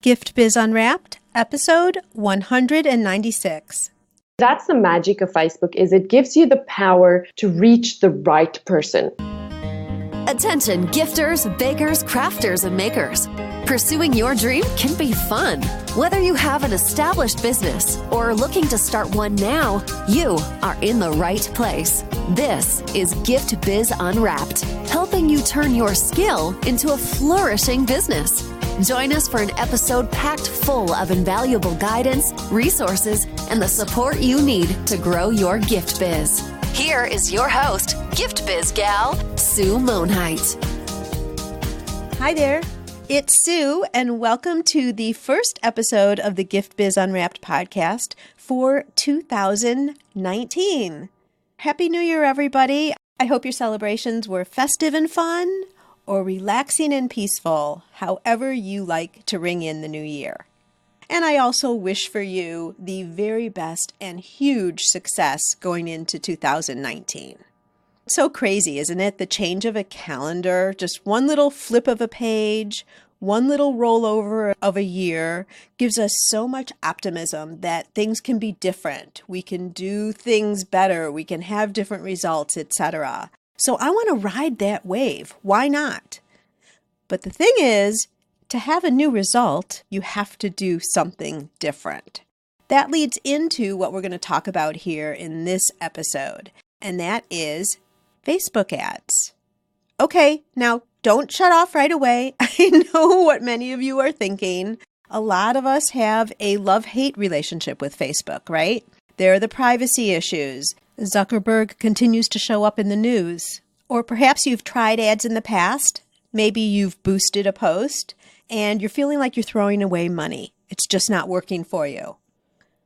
Gift Biz Unwrapped, episode 196. That's the magic of Facebook, is it gives you the power to reach the right person. Attention gifters, bakers, crafters, and makers. Pursuing your dream can be fun. Whether you have an established business or are looking to start one now, you are in the right place. This is Gift Biz Unwrapped, helping you turn your skill into a flourishing business. Join us for an episode packed full of invaluable guidance, resources, and the support you need to grow your gift biz. Here is your host, Gift Biz gal, Sue Monheit. Hi there, it's Sue, and welcome to the first episode of the Gift Biz Unwrapped podcast for 2019. Happy New Year, everybody. I hope your celebrations were festive and fun, or relaxing and peaceful, however you like to ring in the new year. And I also wish for you the very best and huge success going into 2019. So crazy, isn't it? The change of a calendar, just one little flip of a page, one little rollover of a year gives us so much optimism that things can be different. We can do things better. We can have different results, etc. So I want to ride that wave. Why not? But the thing is, to have a new result, you have to do something different. That leads into what we're going to talk about here in this episode, and that is Facebook ads. Okay, now don't shut off right away. I know what many of you are thinking. A lot of us have a love-hate relationship with Facebook, right? There are the privacy issues. Zuckerberg continues to show up in the news. Or perhaps you've tried ads in the past. Maybe you've boosted a post and you're feeling like you're throwing away money. It's just not working for you.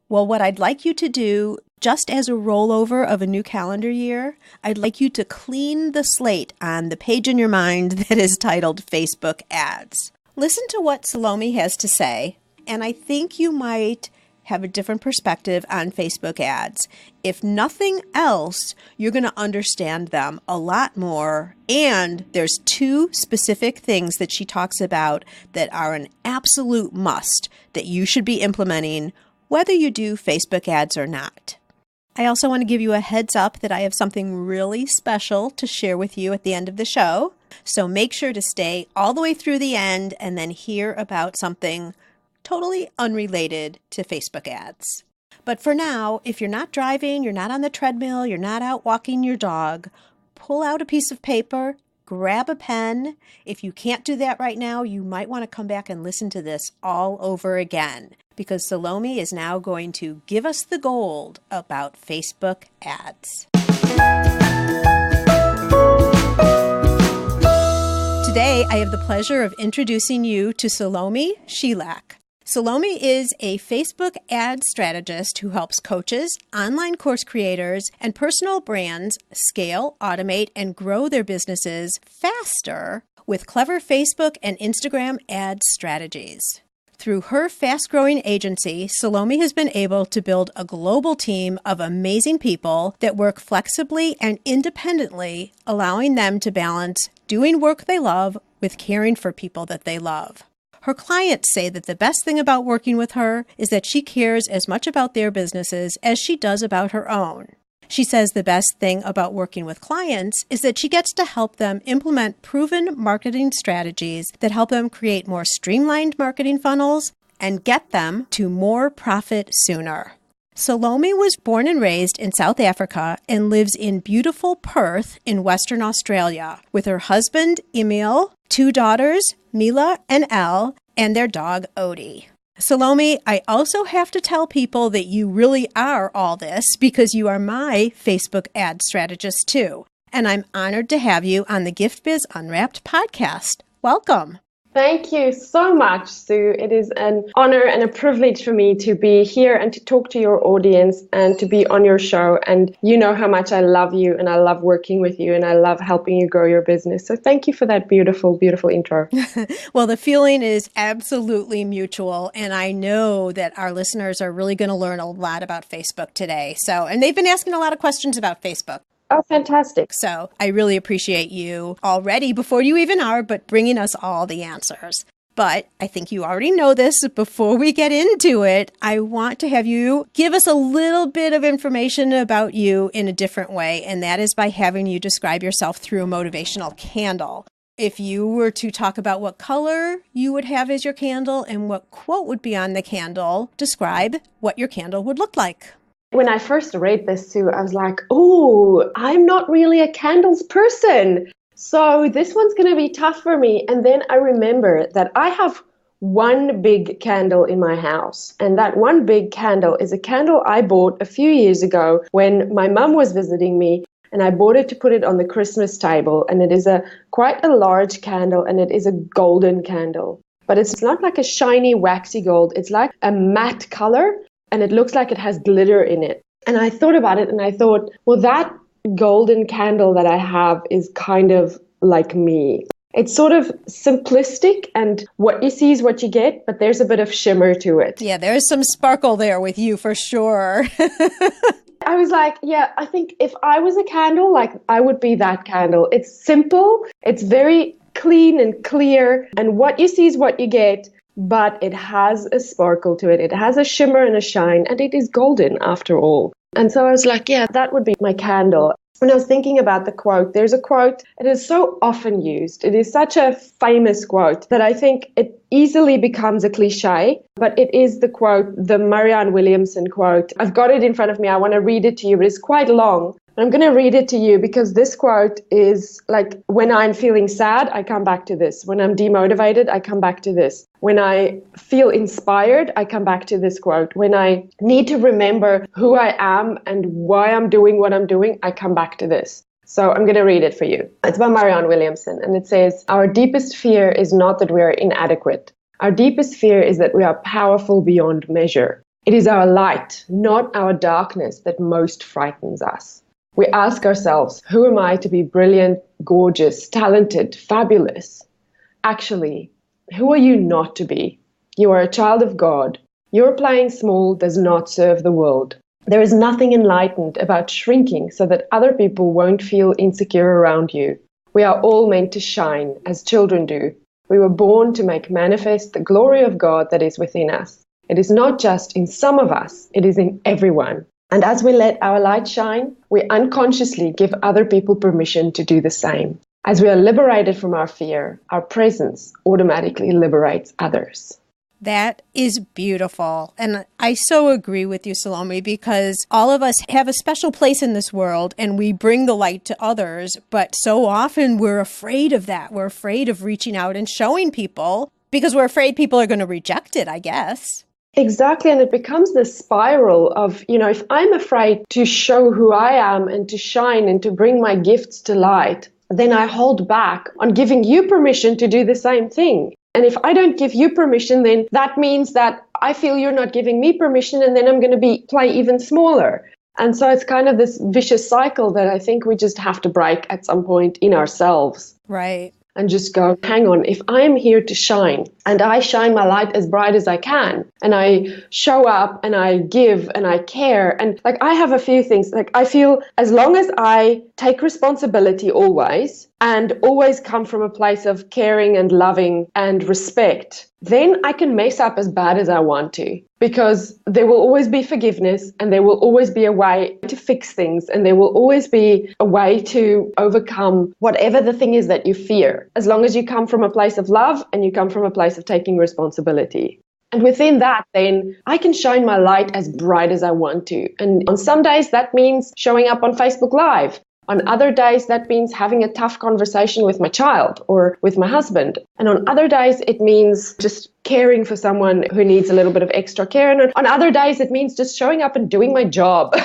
Well, what I'd like you to do, just as a rollover of a new calendar year, I'd like you to clean the slate on the page in your mind that is titled Facebook ads. Listen to what Salome has to say, and I think you might have a different perspective on Facebook ads. If nothing else, you're going to understand them a lot more. And there's two specific things that she talks about that are an absolute must that you should be implementing, whether you do Facebook ads or not. I also want to give you a heads up that I have something really special to share with you at the end of the show. So make sure to stay all the way through the end and then hear about something totally unrelated to Facebook ads. But for now, if you're not driving, you're not on the treadmill, you're not out walking your dog, pull out a piece of paper, grab a pen. If you can't do that right now, you might want to come back and listen to this all over again, because Salome is now going to give us the gold about Facebook ads. Today, I have the pleasure of introducing you to Salome Schillack. Salome is a Facebook ad strategist who helps coaches, online course creators, and personal brands scale, automate, and grow their businesses faster with clever Facebook and Instagram ad strategies. Through her fast-growing agency, Salome has been able to build a global team of amazing people that work flexibly and independently, allowing them to balance doing work they love with caring for people that they love. Her clients say that the best thing about working with her is that she cares as much about their businesses as she does about her own. She says the best thing about working with clients is that she gets to help them implement proven marketing strategies that help them create more streamlined marketing funnels and get them to more profit sooner. Salome was born and raised in South Africa and lives in beautiful Perth in Western Australia with her husband, Emil, two daughters, Milla and Elle, and their dog, Odie. Salome, I also have to tell people that you really are all this because you are my Facebook ad strategist too. And I'm honored to have you on the Gift Biz Unwrapped podcast. Welcome. Thank you so much, Sue. It is an honor and a privilege for me to be here and to talk to your audience and to be on your show. And you know how much I love you and I love working with you and I love helping you grow your business. So thank you for that beautiful, beautiful intro. Well, the feeling is absolutely mutual. And I know that our listeners are really going to learn a lot about Facebook today. And they've been asking a lot of questions about Facebook. Oh, fantastic. So I really appreciate you already, before you even are, but bringing us all the answers. But I think you already know this. Before we get into it, I want to have you give us a little bit of information about you in a different way, and that is by having you describe yourself through a motivational candle. If you were to talk about what color you would have as your candle and what quote would be on the candle, describe what your candle would look like. When I first read this too, I was like, oh, I'm not really a candles person. So this one's going to be tough for me. And then I remember that I have one big candle in my house. And that one big candle is a candle I bought a few years ago when my mum was visiting me. And I bought it to put it on the Christmas table. And it is quite a large candle, and it is a golden candle. But it's not like a shiny, waxy gold. It's like a matte color, and it looks like it has glitter in it. And I thought about it, and I thought, well, that golden candle that I have is kind of like me. It's sort of simplistic, and what you see is what you get, but there's a bit of shimmer to it. Yeah, there's some sparkle there with you for sure. I was like, yeah, I think if I was a candle, like I would be that candle. It's simple, it's very clean and clear, and what you see is what you get, but it has a sparkle to it. It has a shimmer and a shine, and it is golden after all. And so I was like, yeah, that would be my candle. When I was thinking about the quote, there's a quote, it is so often used. It is such a famous quote that I think it easily becomes a cliche, but it is the quote, the Marianne Williamson quote. I've got it in front of me. I want to read it to you, but it's quite long. I'm going to read it to you because this quote is like, when I'm feeling sad, I come back to this. When I'm demotivated, I come back to this. When I feel inspired, I come back to this quote. When I need to remember who I am and why I'm doing what I'm doing, I come back to this. So I'm going to read it for you. It's by Marianne Williamson, and it says, "Our deepest fear is not that we are inadequate. Our deepest fear is that we are powerful beyond measure. It is our light, not our darkness, that most frightens us. We ask ourselves, who am I to be brilliant, gorgeous, talented, fabulous? Actually, who are you not to be? You are a child of God. Your playing small does not serve the world. There is nothing enlightened about shrinking so that other people won't feel insecure around you. We are all meant to shine, as children do. We were born to make manifest the glory of God that is within us. It is not just in some of us, it is in everyone. And as we let our light shine, we unconsciously give other people permission to do the same. As we are liberated from our fear, our presence automatically liberates others." That is beautiful. And I so agree with you, Salome, because all of us have a special place in this world and we bring the light to others. But so often we're afraid of that. We're afraid of reaching out and showing people because we're afraid people are going to reject it, I guess. Exactly. And it becomes this spiral of, if I'm afraid to show who I am and to shine and to bring my gifts to light, then I hold back on giving you permission to do the same thing. And if I don't give you permission, then that means that I feel you're not giving me permission, and then I'm going to play even smaller. And so it's kind of this vicious cycle that I think we just have to break at some point in ourselves. Right. And just go, hang on, if I'm here to shine and I shine my light as bright as I can and I show up and I give and I care, and like I have a few things, like I feel as long as I take responsibility always and always come from a place of caring and loving and respect, then I can mess up as bad as I want to, because there will always be forgiveness and there will always be a way to fix things and there will always be a way to overcome whatever the thing is that you fear, as long as you come from a place of love and you come from a place of taking responsibility. And within that, then I can shine my light as bright as I want to. And on some days, that means showing up on Facebook Live. On other days, that means having a tough conversation with my child or with my husband. And on other days, it means just caring for someone who needs a little bit of extra care. And on other days, it means just showing up and doing my job.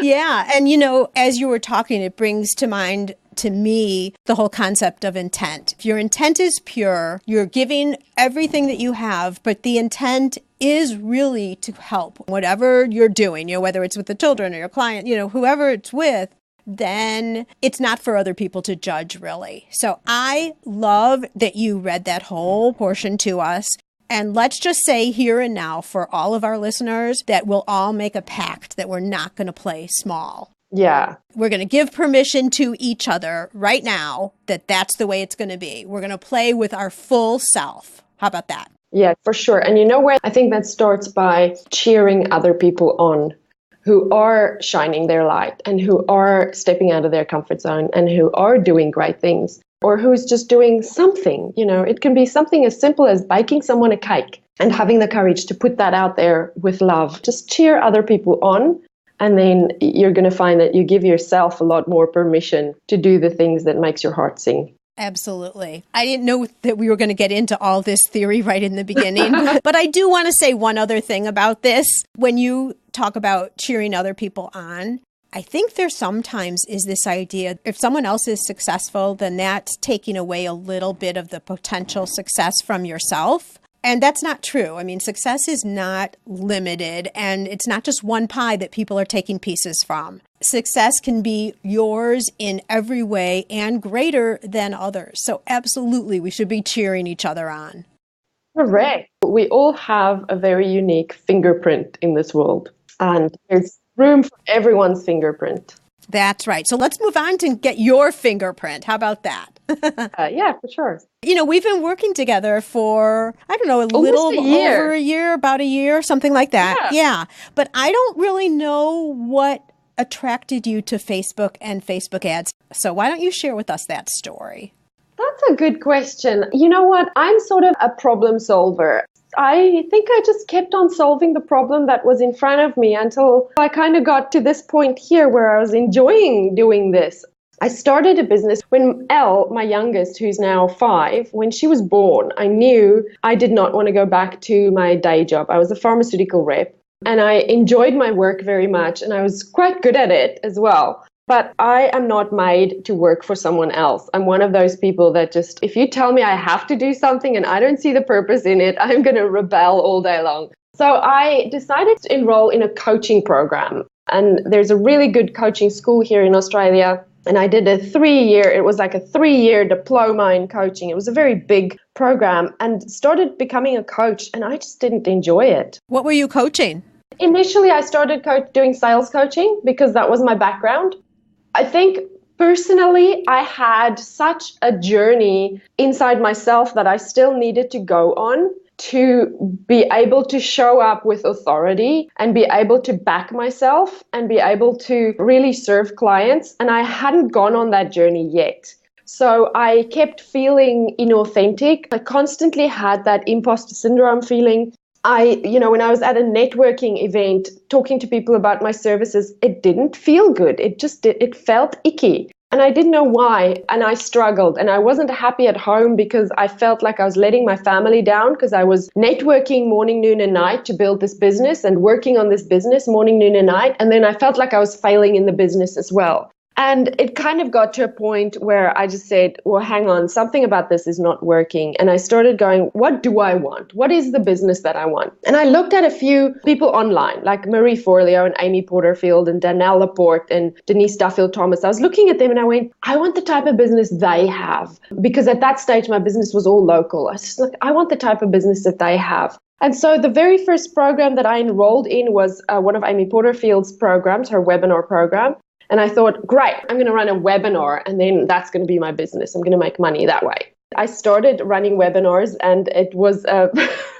Yeah. And, as you were talking, it brings to mind, to me, the whole concept of intent. If your intent is pure, you're giving everything that you have, but the intent is really to help whatever you're doing, whether it's with the children or your client, whoever it's with, then it's not for other people to judge, really. So I love that you read that whole portion to us. And let's just say here and now for all of our listeners that we'll all make a pact that we're not going to play small. Yeah. We're going to give permission to each other right now that that's the way it's going to be. We're going to play with our full self. How about that? Yeah, for sure. And you know what? I think that starts by cheering other people on who are shining their light and who are stepping out of their comfort zone and who are doing great things, or who's just doing something. You know, it can be something as simple as baking someone a cake and having the courage to put that out there with love. Just cheer other people on. And then you're going to find that you give yourself a lot more permission to do the things that makes your heart sing. Absolutely. I didn't know that we were going to get into all this theory right in the beginning, but I do want to say one other thing about this. When you talk about cheering other people on, I think there sometimes is this idea, if someone else is successful, then that's taking away a little bit of the potential success from yourself. And that's not true. I mean, success is not limited, and it's not just one pie that people are taking pieces from. Success can be yours in every way and greater than others. So absolutely, we should be cheering each other on. Correct. We all have a very unique fingerprint in this world, and there's room for everyone's fingerprint. That's right. So let's move on to get your fingerprint. How about that? Yeah, for sure. You know, we've been working together for, I don't know, Almost a year. over a year, about a year, something like that. Yeah. But I don't really know what attracted you to Facebook and Facebook ads. So why don't you share with us that story? That's a good question. You know what? I'm sort of a problem solver. I think I just kept on solving the problem that was in front of me until I kind of got to this point here where I was enjoying doing this. I started a business when Elle, my youngest, who's now 5, when she was born, I knew I did not want to go back to my day job. I was a pharmaceutical rep and I enjoyed my work very much and I was quite good at it as well. But I am not made to work for someone else. I'm one of those people that just, if you tell me I have to do something and I don't see the purpose in it, I'm going to rebel all day long. So I decided to enroll in a coaching program. And there's a really good coaching school here in Australia. And I did it was like a 3-year diploma in coaching. It was a very big program and started becoming a coach. And I just didn't enjoy it. What were you coaching? Initially, I started doing sales coaching because that was my background. I think personally, I had such a journey inside myself that I still needed to go on to be able to show up with authority and be able to back myself and be able to really serve clients. And I hadn't gone on that journey yet. So I kept feeling inauthentic. I constantly had that imposter syndrome feeling. When I was at a networking event talking to people about my services, it didn't feel good. It felt icky. And I didn't know why. And I struggled. And I wasn't happy at home because I felt like I was letting my family down because I was networking morning, noon, and night to build this business and working on this business morning, noon, and night. And then I felt like I was failing in the business as well. And it kind of got to a point where I just said, well, hang on, something about this is not working. And I started going, what do I want? What is the business that I want? And I looked at a few people online, like Marie Forleo and Amy Porterfield and Danielle Laporte and Denise Duffield-Thomas. I was looking at them and I went, I want the type of business they have. Because at that stage, my business was all local. I was just like, I want the type of business that they have. And so the very first program that I enrolled in was one of Amy Porterfield's programs, her webinar program. And I thought, great, I'm going to run a webinar and then that's going to be my business. I'm going to make money that way. I started running webinars and it was a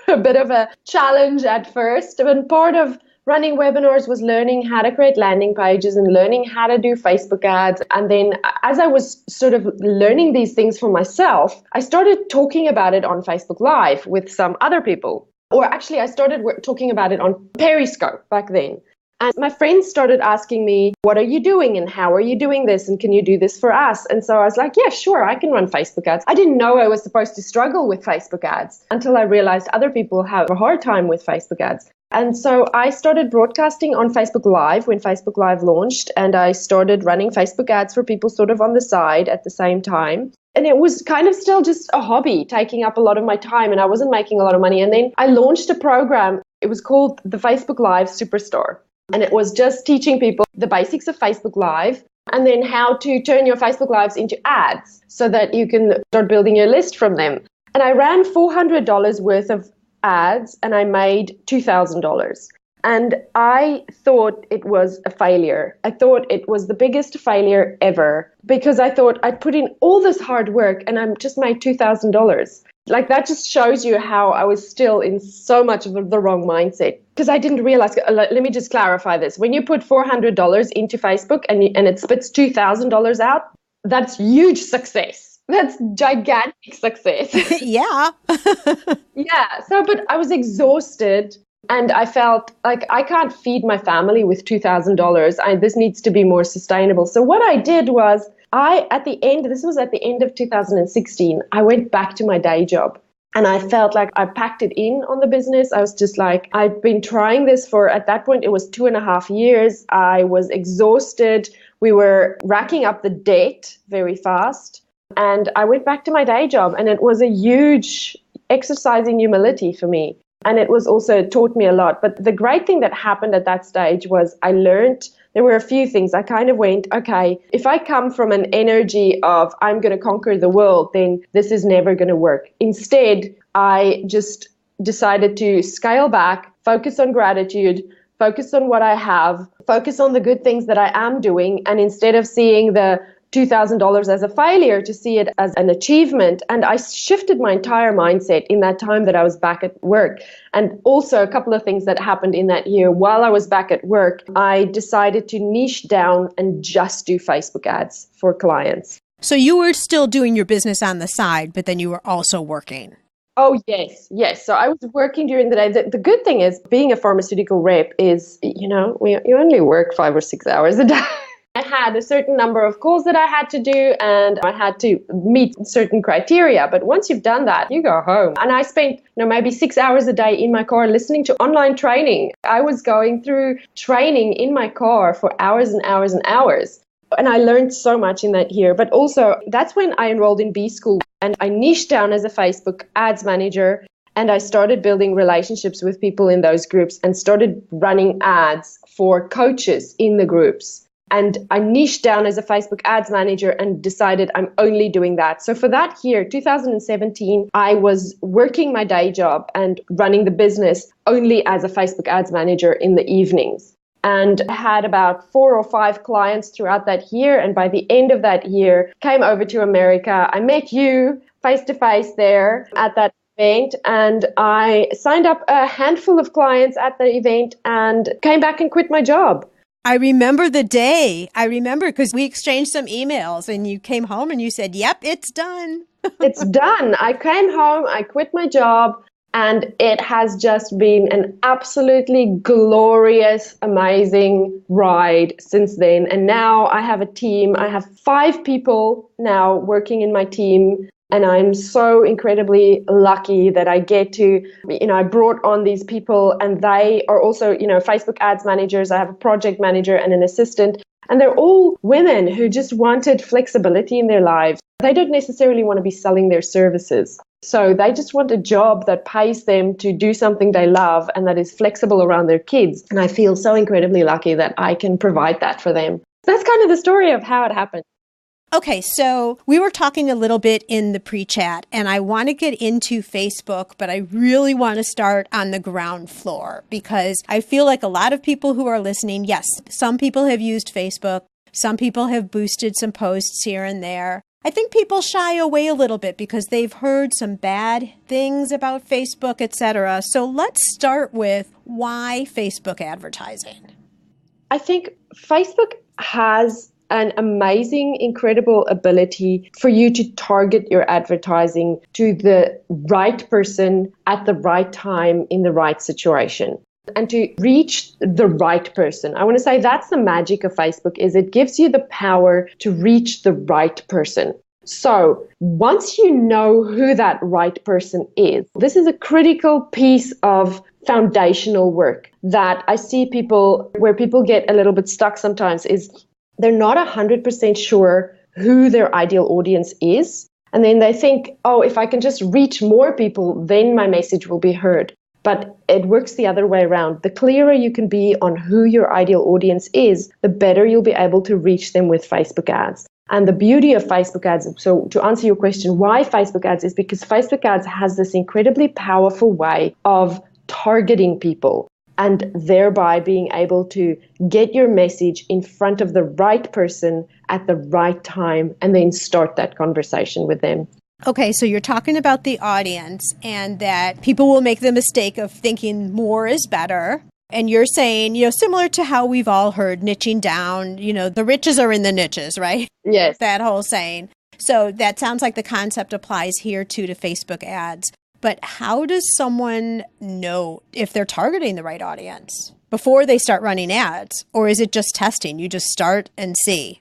bit of a challenge at first. And part of running webinars was learning how to create landing pages and learning how to do Facebook ads. And then as I was sort of learning these things for myself, I started talking about it on Facebook Live with some other people. Or actually, I started talking about it on Periscope back then. And my friends started asking me, what are you doing and how are you doing this? And can you do this for us? And so I was like, yeah, sure, I can run Facebook ads. I didn't know I was supposed to struggle with Facebook ads until I realized other people have a hard time with Facebook ads. And so I started broadcasting on Facebook Live when Facebook Live launched. And I started running Facebook ads for people sort of on the side at the same time. And it was kind of still just a hobby, taking up a lot of my time. And I wasn't making a lot of money. And then I launched a program. It was called the Facebook Live Superstar. And it was just teaching people the basics of Facebook Live and then how to turn your Facebook Lives into ads so that you can start building your list from them. And I ran $400 worth of ads and I made $2,000. And I thought it was a failure. I thought it was the biggest failure ever because I thought I'd put in all this hard work and I just made $2,000. Like that just shows you how I was still in so much of the wrong mindset because I didn't realize. Let me just clarify this. When you put $400 into Facebook and it spits $2,000 out, that's huge success. That's gigantic success. Yeah. Yeah. So, but I was exhausted. And I felt like I can't feed my family with $2,000. This needs to be more sustainable. So what I did was this was at the end of 2016, I went back to my day job. And I felt like I packed it in on the business. I was just like, I'd been trying this for, at that point, it was 2.5 years. I was exhausted. We were racking up the debt very fast. And I went back to my day job. And it was a huge exercise in humility for me. And it was also taught me a lot. But the great thing that happened at that stage was I learned there were a few things. I kind of went, okay, if I come from an energy of I'm going to conquer the world, then this is never going to work. Instead, I just decided to scale back, focus on gratitude, focus on what I have, focus on the good things that I am doing. And instead of seeing the $2,000 as a failure, to see it as an achievement. And I shifted my entire mindset in that time that I was back at work. And also a couple of things that happened in that year. While I was back at work, I decided to niche down and just do Facebook ads for clients. So you were still doing your business on the side, but then you were also working. Oh, yes. So I was working during the day. The good thing is being a pharmaceutical rep is, you only work 5 or 6 hours a day. I had a certain number of calls that I had to do and I had to meet certain criteria. But once you've done that, you go home. And I spent maybe 6 hours a day in my car listening to online training. I was going through training in my car for hours and hours and hours. And I learned so much in that year. But also, that's when I enrolled in B School and I niched down as a Facebook ads manager. And I started building relationships with people in those groups and started running ads for coaches in the groups. And I niched down as a Facebook ads manager and decided I'm only doing that. So for that year, 2017, I was working my day job and running the business only as a Facebook ads manager in the evenings. And I had about 4 or 5 clients throughout that year. And by the end of that year, came over to America. I met you face to face there at that event. And I signed up a handful of clients at the event and came back and quit my job. I remember the day. I remember because we exchanged some emails and you came home and you said, yep, it's done. It's done. I came home, I quit my job, and it has just been an absolutely glorious, amazing ride since then. And now I have a team. I have 5 people now working in my team. And I'm so incredibly lucky that I get to, I brought on these people and they are also, Facebook ads managers. I have a project manager and an assistant. And they're all women who just wanted flexibility in their lives. They don't necessarily want to be selling their services. So they just want a job that pays them to do something they love and that is flexible around their kids. And I feel so incredibly lucky that I can provide that for them. That's kind of the story of how it happened. Okay, so we were talking a little bit in the pre-chat, and I want to get into Facebook, but I really want to start on the ground floor because I feel like a lot of people who are listening, yes, some people have used Facebook, some people have boosted some posts here and there. I think people shy away a little bit because they've heard some bad things about Facebook, etc. So let's start with why Facebook advertising. I think Facebook has an amazing, incredible ability for you to target your advertising to the right person at the right time in the right situation and to reach the right person. I want to say that's the magic of Facebook is it gives you the power to reach the right person. So once you know who that right person is, this is a critical piece of foundational work that I see where people get a little bit stuck sometimes is they're not 100% sure who their ideal audience is. And then they think, oh, if I can just reach more people, then my message will be heard. But it works the other way around. The clearer you can be on who your ideal audience is, the better you'll be able to reach them with Facebook ads. And the beauty of Facebook ads, so to answer your question, why Facebook ads is because Facebook ads has this incredibly powerful way of targeting people. and thereby being able to get your message in front of the right person at the right time and then start that conversation with them. Okay, so you're talking about the audience and that people will make the mistake of thinking more is better. And you're saying, similar to how we've all heard niching down, the riches are in the niches, right? Yes. That whole saying. So that sounds like the concept applies here too to Facebook ads. But how does someone know if they're targeting the right audience before they start running ads? Or is it just testing? You just start and see?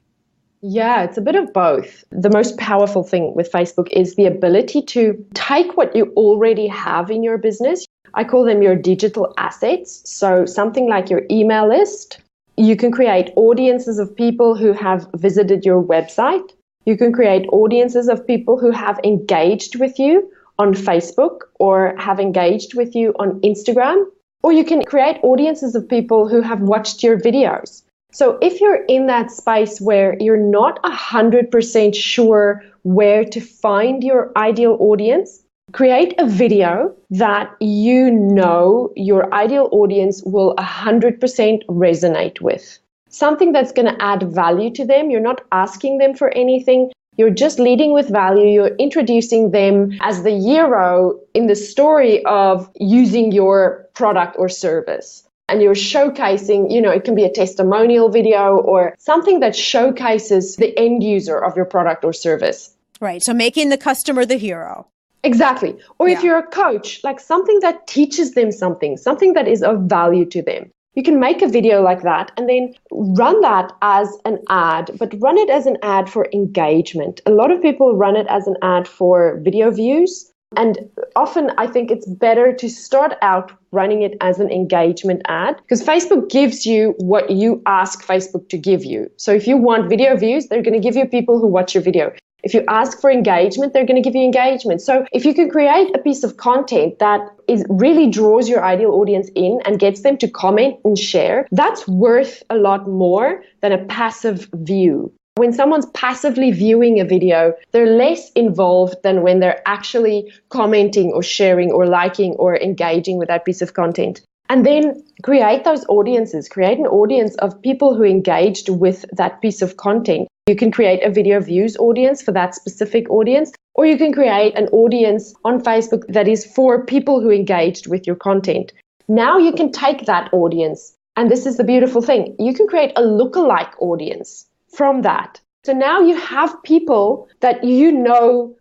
Yeah, it's a bit of both. The most powerful thing with Facebook is the ability to take what you already have in your business. I call them your digital assets. So something like your email list. You can create audiences of people who have visited your website. You can create audiences of people who have engaged with you on Facebook or have engaged with you on Instagram. Or you can create audiences of people who have watched your videos. So if you're in that space where you're not 100% sure where to find your ideal audience, create a video that your ideal audience will 100% resonate with. Something that's going to add value to them. You're not asking them for anything. You're just leading with value. You're introducing them as the hero in the story of using your product or service. And you're showcasing, it can be a testimonial video or something that showcases the end user of your product or service. Right. So making the customer the hero. Exactly. Or if you're a coach, like something that teaches them something that is of value to them. You can make a video like that and then run that as an ad, but run it as an ad for engagement. A lot of people run it as an ad for video views. And often I think it's better to start out running it as an engagement ad because Facebook gives you what you ask Facebook to give you. So if you want video views, they're going to give you people who watch your video. If you ask for engagement, they're going to give you engagement. So if you can create a piece of content that really draws your ideal audience in and gets them to comment and share, that's worth a lot more than a passive view. When someone's passively viewing a video, they're less involved than when they're actually commenting or sharing or liking or engaging with that piece of content. And then create those audiences. Create an audience of people who engaged with that piece of content. You can create a video views audience for that specific audience, or you can create an audience on Facebook that is for people who engaged with your content. Now you can take that audience, and this is the beautiful thing, you can create a lookalike audience from that. So now you have people that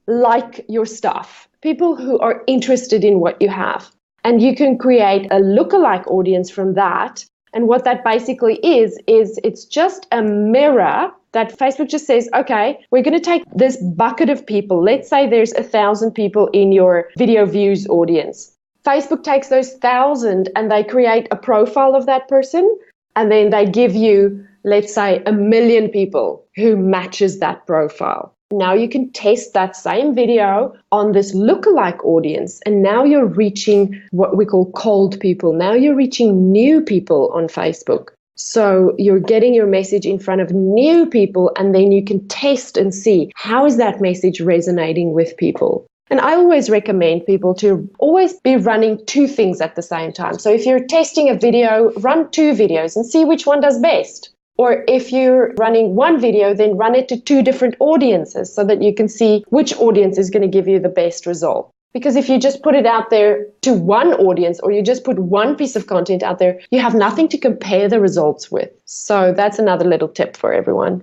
like your stuff, people who are interested in what you have. And you can create a lookalike audience from that. And what that basically is it's just a mirror that Facebook just says, okay, we're going to take this bucket of people. Let's say there's 1,000 people in your video views audience. Facebook takes those 1,000 and they create a profile of that person. And then they give you, let's say, 1 million people who matches that profile. Now you can test that same video on this lookalike audience. And now you're reaching what we call cold people. Now you're reaching new people on Facebook. So you're getting your message in front of new people, and then you can test and see how is that message resonating with people. And I always recommend people to always be running 2 things at the same time. So if you're testing a video, run 2 videos and see which one does best. Or if you're running 1 video, then run it to 2 different audiences so that you can see which audience is going to give you the best result. Because if you just put it out there to one audience or you just put one piece of content out there, you have nothing to compare the results with. So that's another little tip for everyone.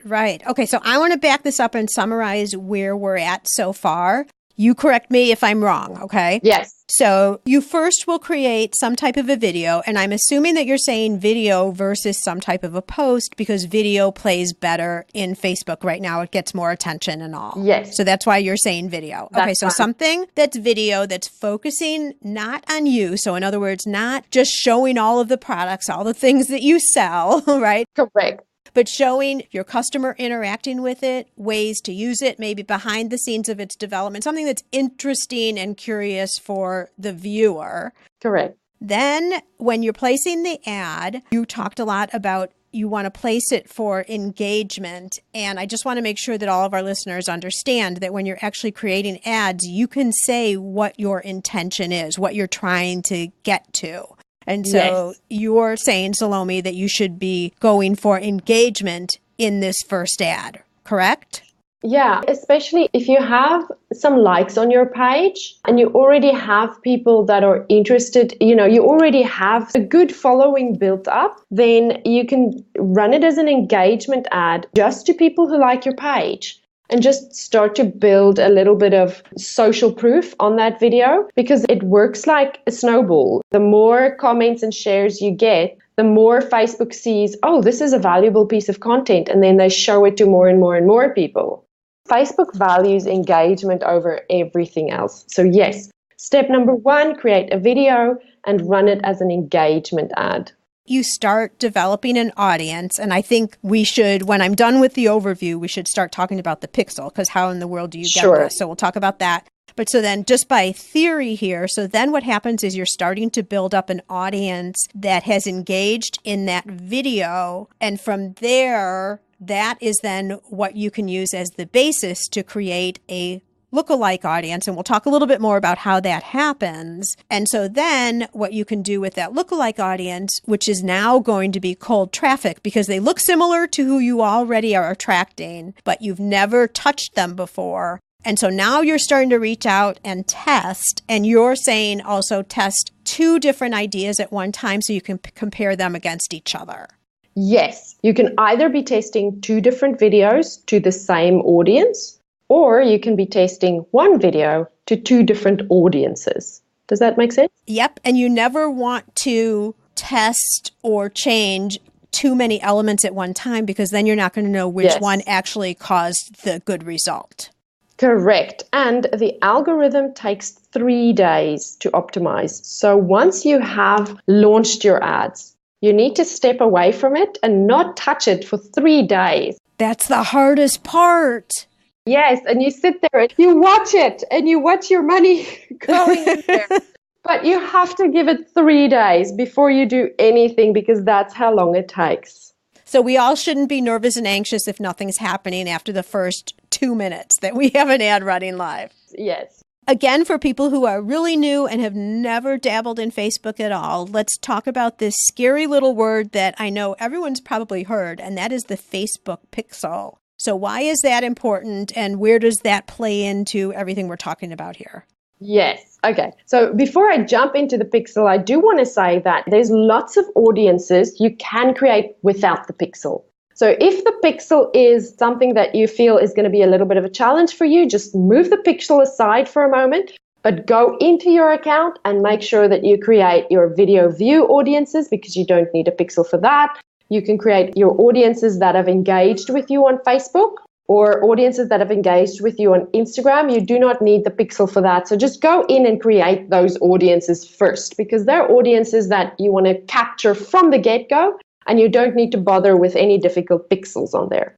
Right. Okay, so I want to back this up and summarize where we're at so far. You correct me if I'm wrong, okay? Yes. So you first will create some type of a video, and I'm assuming that you're saying video versus some type of a post because video plays better in Facebook right now. It gets more attention and all. Yes. So that's why you're saying video. That's okay, so fine. something that's video that's focusing not on you. So in other words, not just showing all of the products, all the things that you sell, right? Correct. But showing your customer interacting with it, ways to use it, maybe behind the scenes of its development, something that's interesting and curious for the viewer. Correct. Then when you're placing the ad, you talked a lot about you want to place it for engagement. And I just want to make sure that all of our listeners understand that when you're actually creating ads, you can say what your intention is, what you're trying to get to. And so you're saying, Salome, that you should be going for engagement in this first ad, correct? Yeah, especially if you have some likes on your page and you already have people that are interested, you already have a good following built up, then you can run it as an engagement ad just to people who like your page. And just start to build a little bit of social proof on that video, because it works like a snowball. The more comments and shares you get, the more Facebook sees, oh, this is a valuable piece of content, and then they show it to more and more and more people. Facebook values engagement over everything else. So yes, step number 1, create a video and run it as an engagement ad. You start developing an audience, and I think we should, when I'm done with the overview, we should start talking about the pixel, because how in the world do you get this? So we'll talk about that. But so then just by theory here, so then what happens is you're starting to build up an audience that has engaged in that video, and from there, that is then what you can use as the basis to create a lookalike audience, and we'll talk a little bit more about how that happens. And so then what you can do with that lookalike audience, which is now going to be cold traffic because they look similar to who you already are attracting, but you've never touched them before. And so now you're starting to reach out and test, and you're saying also test 2 different ideas at one time so you can compare them against each other. Yes, you can either be testing 2 different videos to the same audience, or you can be testing 1 video to 2 different audiences. Does that make sense? Yep. And you never want to test or change too many elements at one time, because then you're not going to know which one actually caused the good result. Correct. And the algorithm takes 3 days to optimize. So once you have launched your ads, you need to step away from it and not touch it for 3 days. That's the hardest part. Yes, and you sit there and you watch it and you watch your money going in there. But you have to give it 3 days before you do anything, because that's how long it takes. So we all shouldn't be nervous and anxious if nothing's happening after the first 2 minutes that we have an ad running live. Yes. Again, for people who are really new and have never dabbled in Facebook at all, let's talk about this scary little word that I know everyone's probably heard, and that is the Facebook pixel. So why is that important, and where does that play into everything we're talking about here? Yes. Okay. So before I jump into the pixel, I do want to say that there's lots of audiences you can create without the pixel. So if the pixel is something that you feel is going to be a little bit of a challenge for you, just move the pixel aside for a moment, but go into your account and make sure that you create your video view audiences, because you don't need a pixel for that. You can create your audiences that have engaged with you on Facebook, or audiences that have engaged with you on Instagram. You do not need the pixel for that. So just go in and create those audiences first, because they're audiences that you want to capture from the get-go, and you don't need to bother with any difficult pixels on there.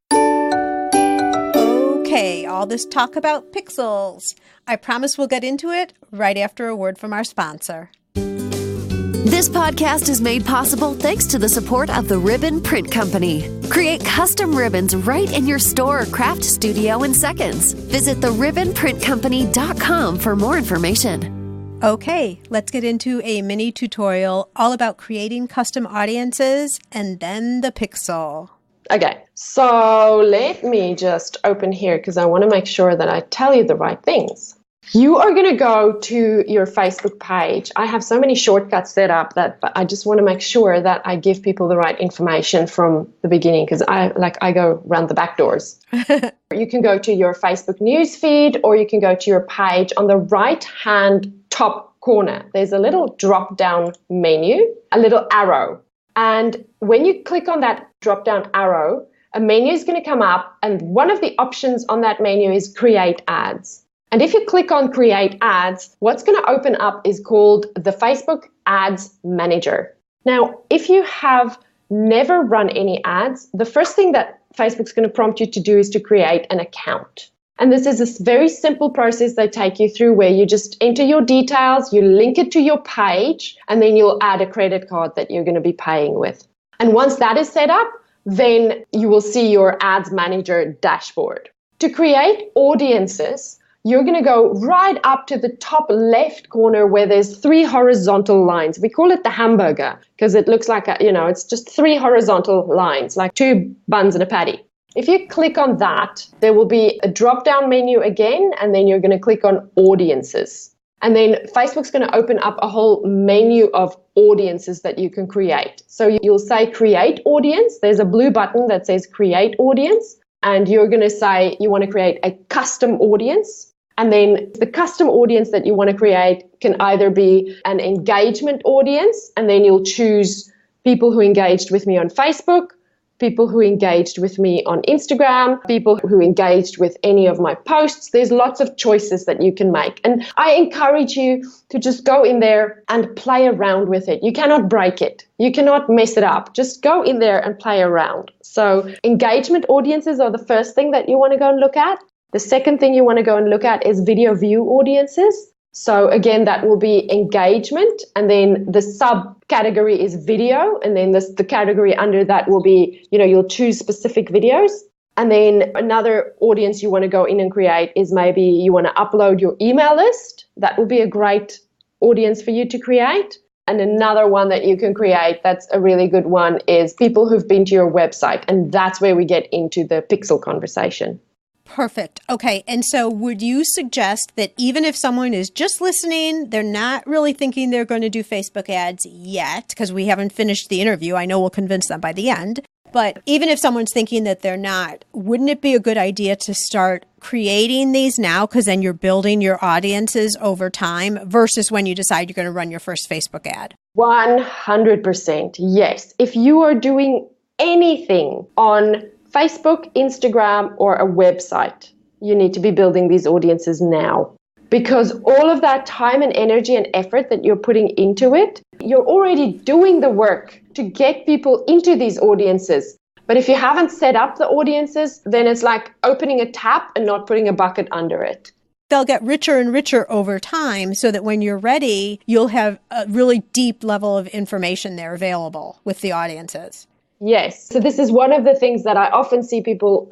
Okay, all this talk about pixels. I promise we'll get into it right after a word from our sponsor. This podcast is made possible thanks to the support of the Ribbon Print Company. Create custom ribbons right in your store or craft studio in seconds. Visit theribbonprintcompany.com for more information. Okay, let's get into a mini tutorial all about creating custom audiences and then the pixel. Okay, so let me just open here because I want to make sure that I tell you the right things. You are going to go to your Facebook page. I have so many shortcuts set up that I just want to make sure that I give people the right information from the beginning, because I go around the back doors. You can go to your Facebook newsfeed, or you can go to your page. On the right-hand top corner, there's a little drop-down menu, a little arrow. And when you click on that drop-down arrow, a menu is going to come up, and one of the options on that menu is Create Ads. And if you click on Create Ads, what's going to open up is called the Facebook Ads Manager. Now, if you have never run any ads, the first thing that Facebook's going to prompt you to do is to create an account. And this is a very simple process they take you through, where you just enter your details, you link it to your page, and then you'll add a credit card that you're going to be paying with. And once that is set up, then you will see your Ads Manager dashboard. To create audiences, you're going to go right up to the top left corner where there's 3 horizontal lines. We call it the hamburger because it looks like, it's just 3 horizontal lines, like 2 buns and a patty. If you click on that, there will be a drop-down menu again, and then you're going to click on audiences. And then Facebook's going to open up a whole menu of audiences that you can create. So you'll say create audience. There's a blue button that says create audience. And you're going to say you want to create a custom audience. And then the custom audience that you want to create can either be an engagement audience, and then you'll choose people who engaged with me on Facebook, people who engaged with me on Instagram, people who engaged with any of my posts. There's lots of choices that you can make. And I encourage you to just go in there and play around with it. You cannot break it. You cannot mess it up. Just go in there and play around. So engagement audiences are the first thing that you want to go and look at. The second thing you want to go and look at is video view audiences. So again, that will be engagement, and then the subcategory is video, and then the category under that will be, you'll choose specific videos. And then another audience you want to go in and create is maybe you want to upload your email list. That will be a great audience for you to create. And another one that you can create that's a really good one is people who've been to your website, and that's where we get into the pixel conversation. Perfect. Okay. And so would you suggest that even if someone is just listening, they're not really thinking they're going to do Facebook ads yet, because we haven't finished the interview. I know we'll convince them by the end. But even if someone's thinking that they're not, wouldn't it be a good idea to start creating these now? Because then you're building your audiences over time versus when you decide you're going to run your first Facebook ad. 100%. Yes. If you are doing anything on Facebook, Instagram, or a website, you need to be building these audiences now, because all of that time and energy and effort that you're putting into it, you're already doing the work to get people into these audiences. But if you haven't set up the audiences, then it's like opening a tap and not putting a bucket under it. They'll get richer and richer over time so that when you're ready, you'll have a really deep level of information there available with the audiences. Yes. So this is one of the things that I often see people,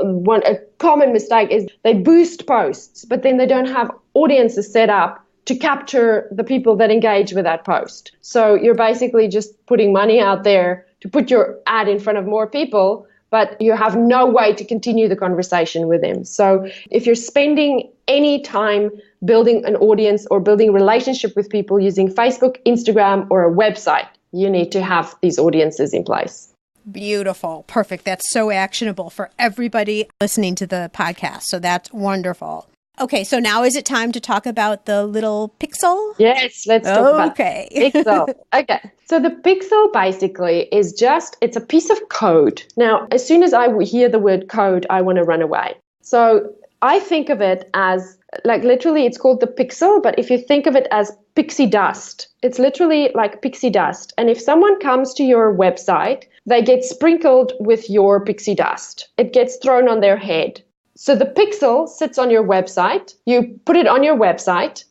a common mistake is they boost posts, but then they don't have audiences set up to capture the people that engage with that post. So you're basically just putting money out there to put your ad in front of more people, but you have no way to continue the conversation with them. So if you're spending any time building an audience or building a relationship with people using Facebook, Instagram, or a website, you need to have these audiences in place. Beautiful. Perfect. That's so actionable for everybody listening to the podcast. So that's wonderful. Okay, so now is it time to talk about the little pixel? Yes, let's talk about pixel. Okay, so the pixel basically is it's a piece of code. Now, as soon as I hear the word code, I want to run away. So I think of it as, like, literally it's called the pixel, but if you think of it as pixie dust, it's literally like pixie dust. And if someone comes to your website, they get sprinkled with your pixie dust. It gets thrown on their head. So the pixel sits on your website. You put it on your website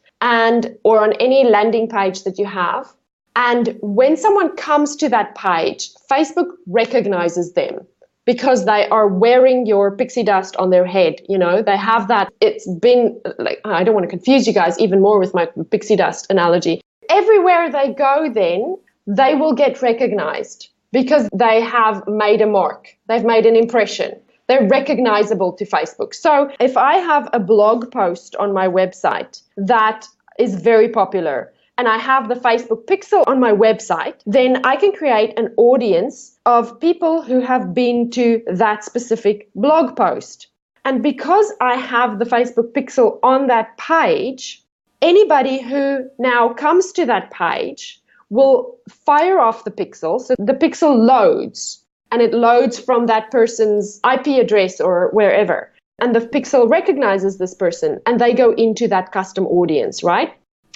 or on any landing page that you have. And when someone comes to that page, Facebook recognizes them because they are wearing your pixie dust on their head. They have that. It's been like, I don't want to confuse you guys even more with my pixie dust analogy. Everywhere they go, then they will get recognized because they have made a mark. They've made an impression. They're recognizable to Facebook. So if I have a blog post on my website that is very popular and I have the Facebook pixel on my website, then I can create an audience of people who have been to that specific blog post. And because I have the Facebook pixel on that page, anybody who now comes to that page will fire off the pixel. So the pixel loads, and it loads from that person's IP address or wherever. And the pixel recognizes this person, and they go into that custom audience, right?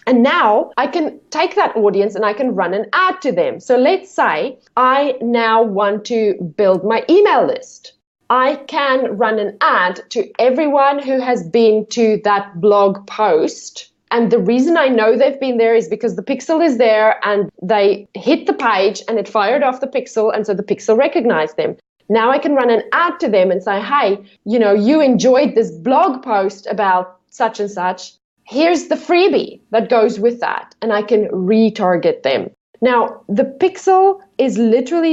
And now I can take that audience and I can run an ad to them. So let's say I now want to build my email list. I can run an ad to everyone who has been to that blog post. And the reason I know they've been there is because the pixel is there and they hit the page and it fired off the pixel, and so the pixel recognized them. Now I can run an ad to them and say, hey, you enjoyed this blog post about such and such. Here's the freebie that goes with that, and I can retarget them. Now, the pixel is literally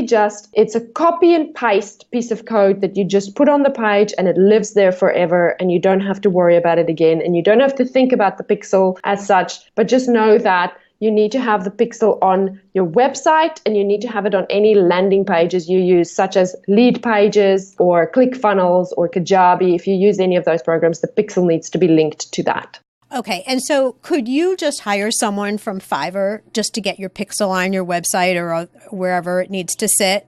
it's a copy and paste piece of code that you just put on the page and it lives there forever, and you don't have to worry about it again, and you don't have to think about the pixel as such, but just know that you need to have the pixel on your website, and you need to have it on any landing pages you use, such as Lead Pages or ClickFunnels or Kajabi. If you use any of those programs, the pixel needs to be linked to that. Okay, and so could you just hire someone from Fiverr just to get your pixel on your website or wherever it needs to sit?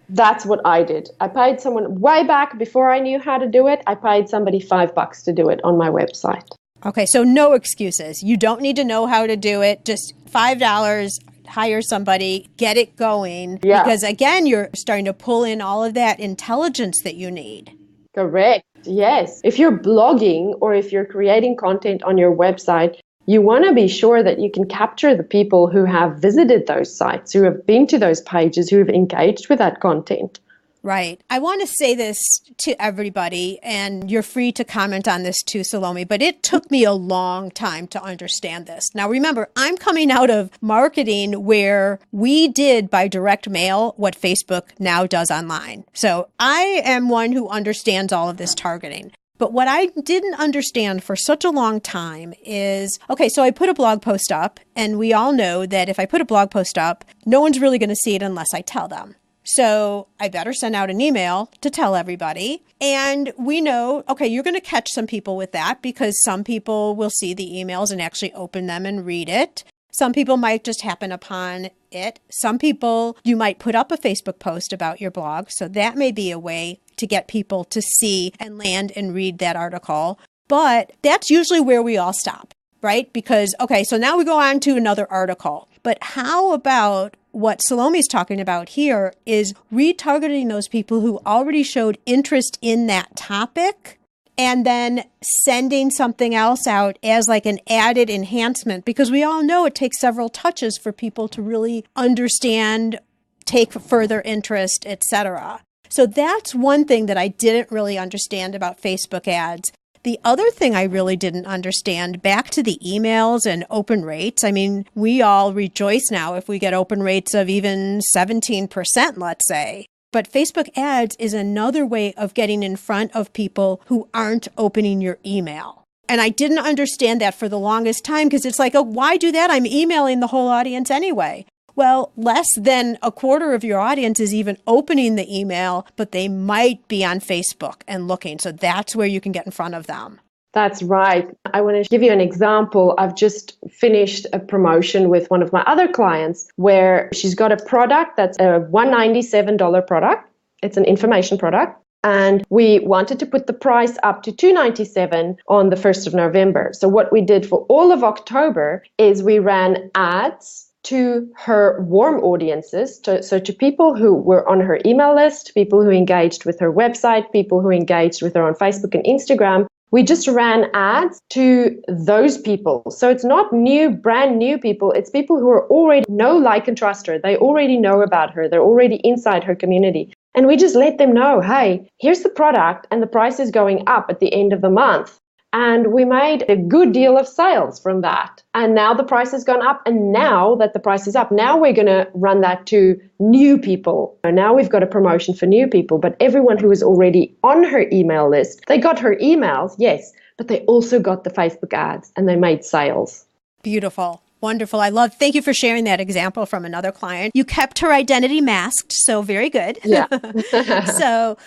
That's what I did. I paid someone way back before I knew how to do it. I paid somebody $5 to do it on my website. Okay, so no excuses. You don't need to know how to do it. Just $5, hire somebody, get it going. Yeah. Because again, you're starting to pull in all of that intelligence that you need. Correct. Yes. If you're blogging or if you're creating content on your website, you want to be sure that you can capture the people who have visited those sites, who have been to those pages, who have engaged with that content. Right. I want to say this to everybody, and you're free to comment on this too, Salome, but it took me a long time to understand this. Now, remember, I'm coming out of marketing where we did by direct mail what Facebook now does online. So I am one who understands all of this targeting. But what I didn't understand for such a long time is, okay, so I put a blog post up, and we all know that if I put a blog post up, no one's really going to see it unless I tell them. So I better send out an email to tell everybody. And we know, okay, you're going to catch some people with that because some people will see the emails and actually open them and read it. Some people might just happen upon it. Some people, you might put up a Facebook post about your blog. So that may be a way to get people to see and land and read that article. But that's usually where we all stop, right? Because, okay, so now we go on to another article. But how about what Salome is talking about here is retargeting those people who already showed interest in that topic and then sending something else out as like an added enhancement, because we all know it takes several touches for people to really understand, take further interest, etc. So that's one thing that I didn't really understand about Facebook ads. The other thing I really didn't understand, back to the emails and open rates. I mean, we all rejoice now if we get open rates of even 17%, let's say. But Facebook ads is another way of getting in front of people who aren't opening your email. And I didn't understand that for the longest time because it's like, oh, why do that? I'm emailing the whole audience anyway. Well, less than a quarter of your audience is even opening the email, but they might be on Facebook and looking. So that's where you can get in front of them. That's right. I want to give you an example. I've just finished a promotion with one of my other clients where she's got a product that's a $197 product. It's an information product. And we wanted to put the price up to $297 on the 1st of November. So what we did for all of October is we ran ads to her warm audiences, so to people who were on her email list, people who engaged with her website, people who engaged with her on Facebook and Instagram. We just ran ads to those people. So it's not brand new people. It's people who are already know, like, and trust her. They already know about her. They're already inside her community. And we just let them know, hey, here's the product and the price is going up at the end of the month. And we made a good deal of sales from that. And now the price has gone up. And now that the price is up, now we're going to run that to new people. And now we've got a promotion for new people. But everyone who was already on her email list, they got her emails, yes, but they also got the Facebook ads and they made sales. Beautiful. Wonderful. Thank you for sharing that example from another client. You kept her identity masked, so very good. Yeah.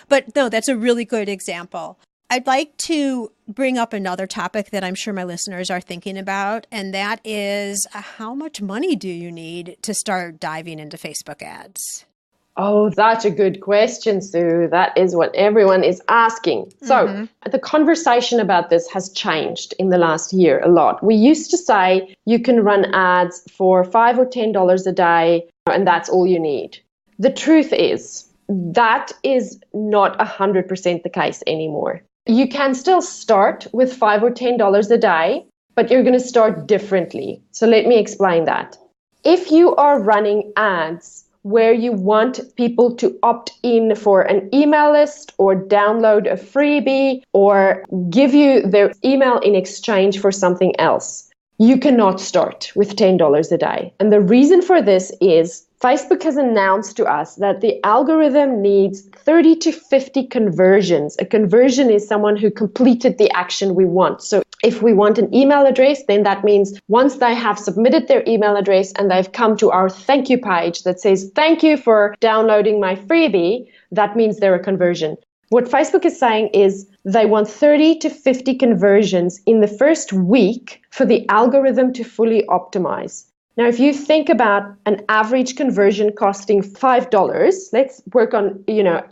But no, that's a really good example. I'd like to bring up another topic that I'm sure my listeners are thinking about, and that is how much money do you need to start diving into Facebook ads? Oh, that's a good question, Sue. That is what everyone is asking. So the conversation about this has changed in the last year a lot. We used to say you can run ads for $5 or $10 a day, and that's all you need. The truth is that is not 100% the case anymore. You can still start with $5 or $10 a day, but you're going to start differently. So let me explain that. If you are running ads where you want people to opt in for an email list or download a freebie or give you their email in exchange for something else, you cannot start with $10 a day. And the reason for this is Facebook has announced to us that the algorithm needs 30 to 50 conversions. A conversion is someone who completed the action we want. So if we want an email address, then that means once they have submitted their email address and they've come to our thank you page that says, thank you for downloading my freebie, that means they're a conversion. What Facebook is saying is they want 30 to 50 conversions in the first week for the algorithm to fully optimize. Now, if you think about an average conversion costing $5, let's work on,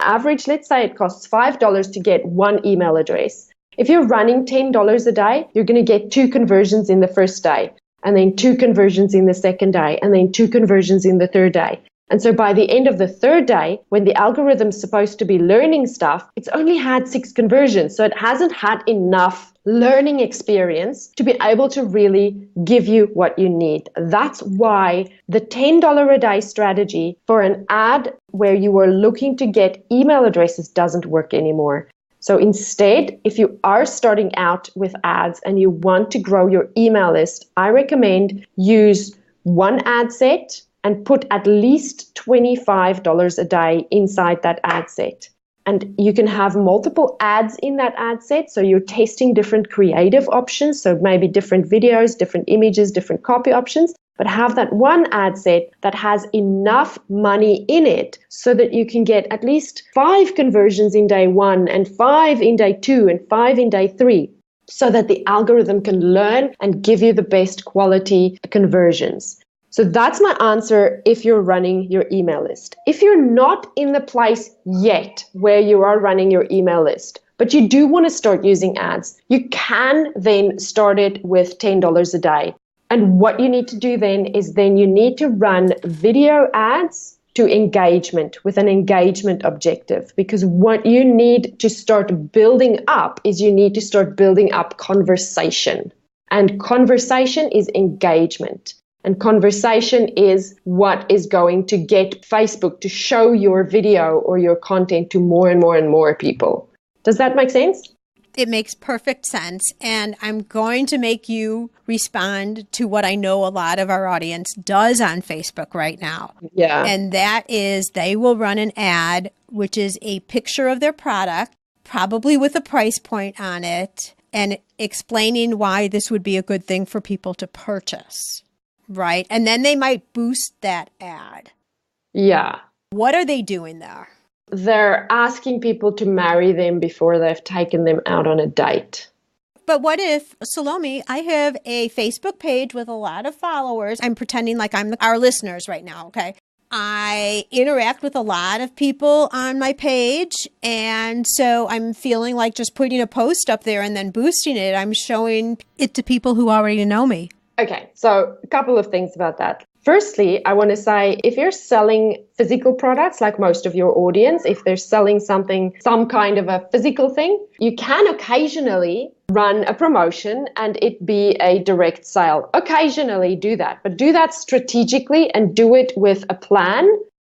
average, let's say it costs $5 to get one email address. If you're running $10 a day, you're going to get 2 conversions in the first day, and then 2 conversions in the second day, and then 2 conversions in the third day. And so by the end of the third day, when the algorithm's supposed to be learning stuff, it's only had 6 conversions. So it hasn't had enough learning experience to be able to really give you what you need. That's why the $10 a day strategy for an ad where you are looking to get email addresses doesn't work anymore. So instead, if you are starting out with ads and you want to grow your email list, I recommend use one ad set and put at least $25 a day inside that ad set. And you can have multiple ads in that ad set. So you're testing different creative options. So maybe different videos, different images, different copy options. But have that one ad set that has enough money in it so that you can get at least 5 conversions in day 1 and 5 in day 2 and 5 in day 3 so that the algorithm can learn and give you the best quality conversions. So that's my answer if you're running your email list. If you're not in the place yet where you are running your email list, but you do want to start using ads, you can then start it with $10 a day. And what you need to do then is you need to run video ads to engagement with an engagement objective. Because what you need to start building up is you need to start building up conversation. And conversation is engagement. And conversation is what is going to get Facebook to show your video or your content to more and more and more people. Does that make sense? It makes perfect sense. And I'm going to make you respond to what I know a lot of our audience does on Facebook right now. Yeah. And that is they will run an ad, which is a picture of their product, probably with a price point on it, and explaining why this would be a good thing for people to purchase. Right. And then they might boost that ad. Yeah. What are they doing there? They're asking people to marry them before they've taken them out on a date. But what if, Salome, I have a Facebook page with a lot of followers. I'm pretending like I'm our listeners right now, okay? I interact with a lot of people on my page, and so I'm feeling like just putting a post up there and then boosting it. I'm showing it to people who already know me. Okay, so a couple of things about that. Firstly, I want to say if you're selling physical products, like most of your audience, if they're selling something, some kind of a physical thing, you can occasionally run a promotion and it be a direct sale. Occasionally do that, but do that strategically and do it with a plan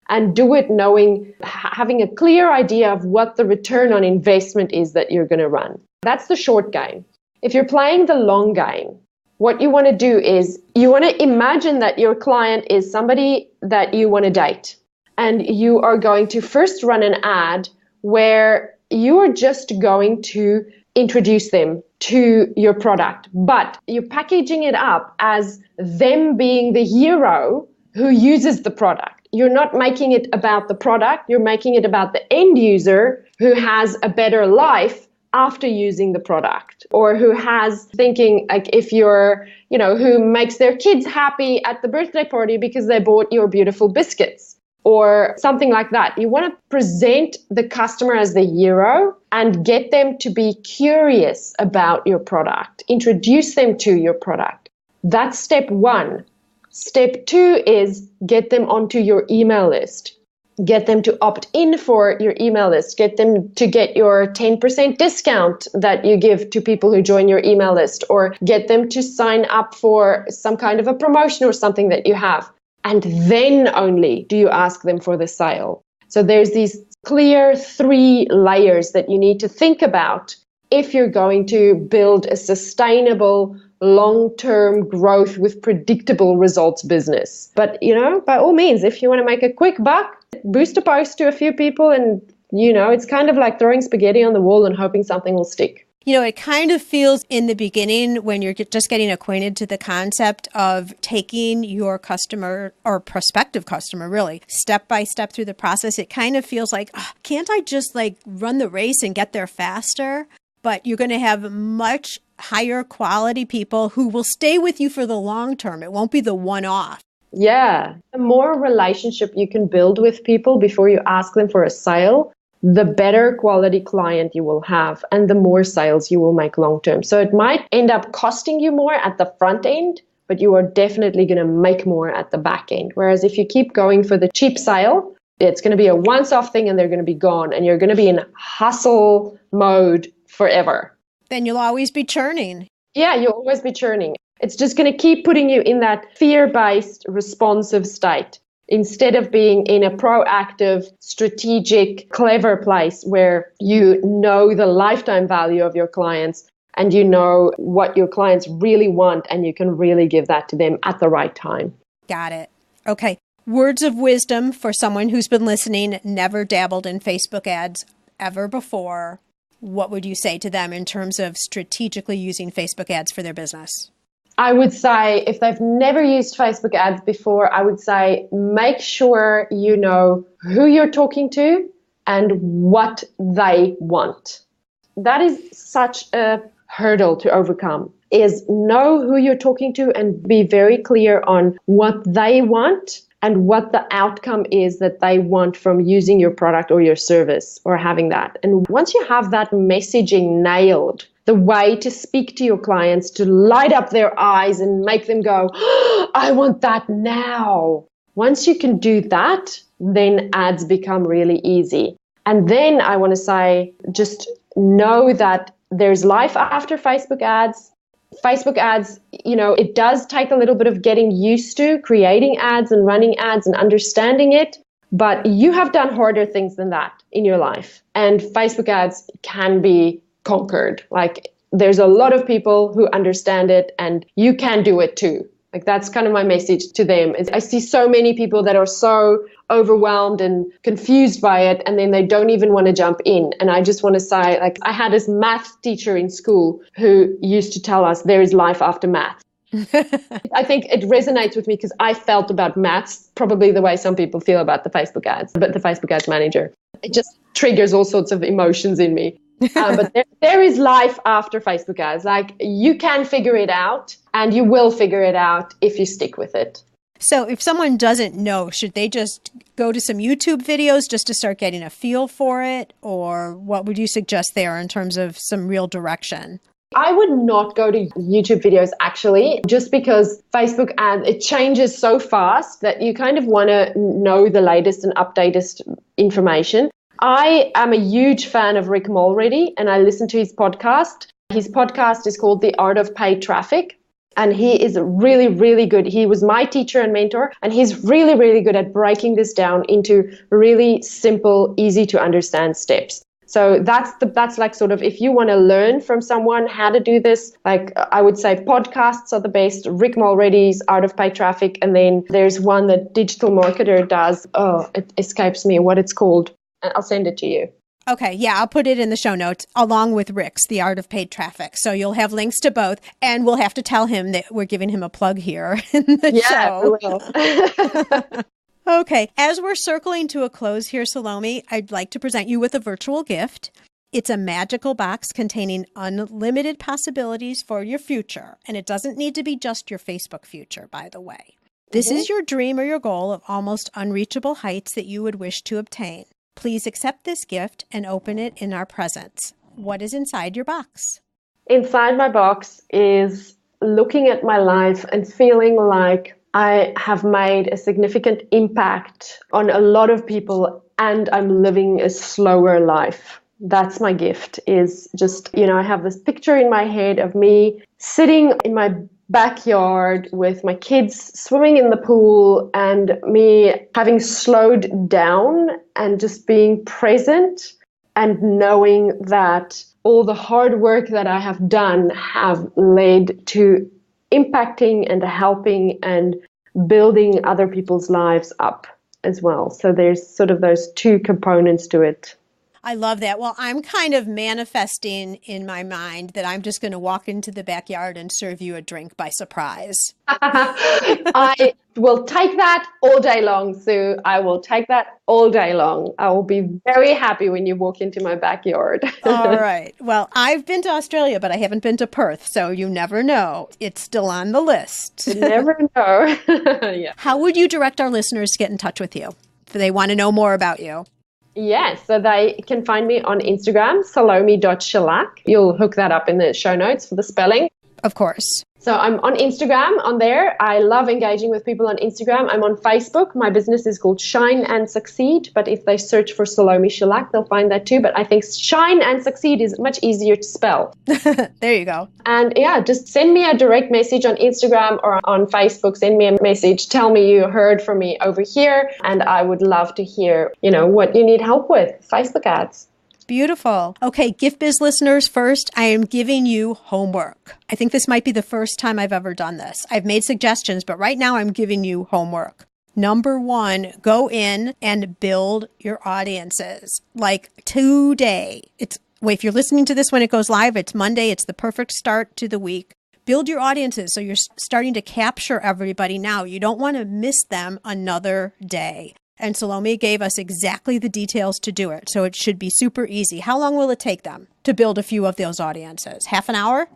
and do it knowing, having a clear idea of what the return on investment is that you're going to run. That's the short game. If you're playing the long game, what you want to do is you want to imagine that your client is somebody that you want to date. And you are going to first run an ad where you are just going to introduce them to your product. But you're packaging it up as them being the hero who uses the product. You're not making it about the product. You're making it about the end user who has a better life after using the product, or who has thinking like if you're, who makes their kids happy at the birthday party because they bought your beautiful biscuits or something like that. You want to present the customer as the hero and get them to be curious about your product, introduce them to your product. That's step 1. Step 2 is get them onto your email list. Get them to opt in for your email list. Get them to get your 10% discount that you give to people who join your email list, or get them to sign up for some kind of a promotion or something that you have. and then only do you ask them for the sale. So there's these clear 3 layers that you need to think about if you're going to build a sustainable, long-term growth with predictable results business. But, by all means, if you want to make a quick buck, boost a post to a few people and, it's kind of like throwing spaghetti on the wall and hoping something will stick. It kind of feels in the beginning when you're just getting acquainted to the concept of taking your customer or prospective customer really step by step through the process. It kind of feels like, can't I just run the race and get there faster? But you're going to have much higher quality people who will stay with you for the long term. It won't be the one-off. Yeah. The more relationship you can build with people before you ask them for a sale, the better quality client you will have and the more sales you will make long term. So it might end up costing you more at the front end, but you are definitely going to make more at the back end. Whereas if you keep going for the cheap sale, it's going to be a once-off thing and they're going to be gone and you're going to be in hustle mode forever. Then you'll always be churning. Yeah, you'll always be churning. It's just going to keep putting you in that fear-based, responsive state instead of being in a proactive, strategic, clever place where you know the lifetime value of your clients and you know what your clients really want and you can really give that to them at the right time. Got it. Okay. Words of wisdom for someone who's been listening, never dabbled in Facebook ads ever before. What would you say to them in terms of strategically using Facebook ads for their business? I would say if they've never used Facebook ads before, I would say make sure you know who you're talking to and what they want. That is such a hurdle to overcome, is know who you're talking to and be very clear on what they want and what the outcome is that they want from using your product or your service or having that. And once you have that messaging nailed, the way to speak to your clients, to light up their eyes and make them go, I want that now. Once you can do that, then ads become really easy. And then I want to say, just know that there's life after Facebook ads. Facebook ads, it does take a little bit of getting used to creating ads and running ads and understanding it. But you have done harder things than that in your life. And Facebook ads can be conquered. There's a lot of people who understand it and you can do it too. That's kind of my message to them. I see so many people that are so overwhelmed and confused by it and then they don't even want to jump in. And I just want to say, I had this math teacher in school who used to tell us there is life after math. I think it resonates with me because I felt about maths probably the way some people feel about the Facebook ads, but the Facebook ads manager. It just triggers all sorts of emotions in me. But there is life after Facebook ads. You can figure it out and you will figure it out if you stick with it. So if someone doesn't know, should they just go to some YouTube videos just to start getting a feel for it? Or what would you suggest there in terms of some real direction? I would not go to YouTube videos actually, just because Facebook ads, it changes so fast that you kind of want to know the latest and updatest information. I am a huge fan of Rick Mulready and I listen to his podcast. His podcast is called The Art of Paid Traffic and he is really, really good. He was my teacher and mentor and he's really, really good at breaking this down into really simple, easy to understand steps. So that's sort of, if you want to learn from someone how to do this, I would say podcasts are the best. Rick Mulready's Art of Paid Traffic. And then there's one that Digital Marketer does. Oh, it escapes me what it's called. I'll send it to you. Okay. Yeah, I'll put it in the show notes along with Rick's, The Art of Paid Traffic. So you'll have links to both. And we'll have to tell him that we're giving him a plug here in the show. We will. Okay. As we're circling to a close here, Salome, I'd like to present you with a virtual gift. It's a magical box containing unlimited possibilities for your future. And it doesn't need to be just your Facebook future, by the way. This is your dream or your goal of almost unreachable heights that you would wish to obtain. Please accept this gift and open it in our presence. What is inside your box? Inside my box is looking at my life and feeling like I have made a significant impact on a lot of people and I'm living a slower life. That's my gift, is just, I have this picture in my head of me sitting in my backyard with my kids swimming in the pool and me having slowed down and just being present and knowing that all the hard work that I have done have led to impacting and helping and building other people's lives up as well. So there's sort of those two components to it. I love that. Well, I'm kind of manifesting in my mind that I'm just going to walk into the backyard and serve you a drink by surprise. I will take that all day long, Sue. I will take that all day long. I will be very happy when you walk into my backyard. All right. Well, I've been to Australia, but I haven't been to Perth, so you never know. It's still on the list. You never know. Yeah. How would you direct our listeners to get in touch with you if they want to know more about you? Yes, so they can find me on Instagram, salome.schillack. You'll hook that up in the show notes for the spelling. Of course. So I'm on Instagram on there. I love engaging with people on Instagram. I'm on Facebook. My business is called Shine and Succeed. But if they search for Salome Schillack, they'll find that too. But I think Shine and Succeed is much easier to spell. There you go. And yeah, just send me a direct message on Instagram or on Facebook. Send me a message. Tell me you heard from me over here. And I would love to hear, what you need help with. Facebook ads. Beautiful. Okay, Gift Biz listeners, first, I am giving you homework. I think this might be the first time I've ever done this. I've made suggestions, but right now I'm giving you homework. Number 1, go in and build your audiences. Like today. If you're listening to this when it goes live, it's Monday. It's the perfect start to the week. Build your audiences so you're starting to capture everybody now. You don't want to miss them another day. And Salome gave us exactly the details to do it. So it should be super easy. How long will it take them to build a few of those audiences? Half an hour?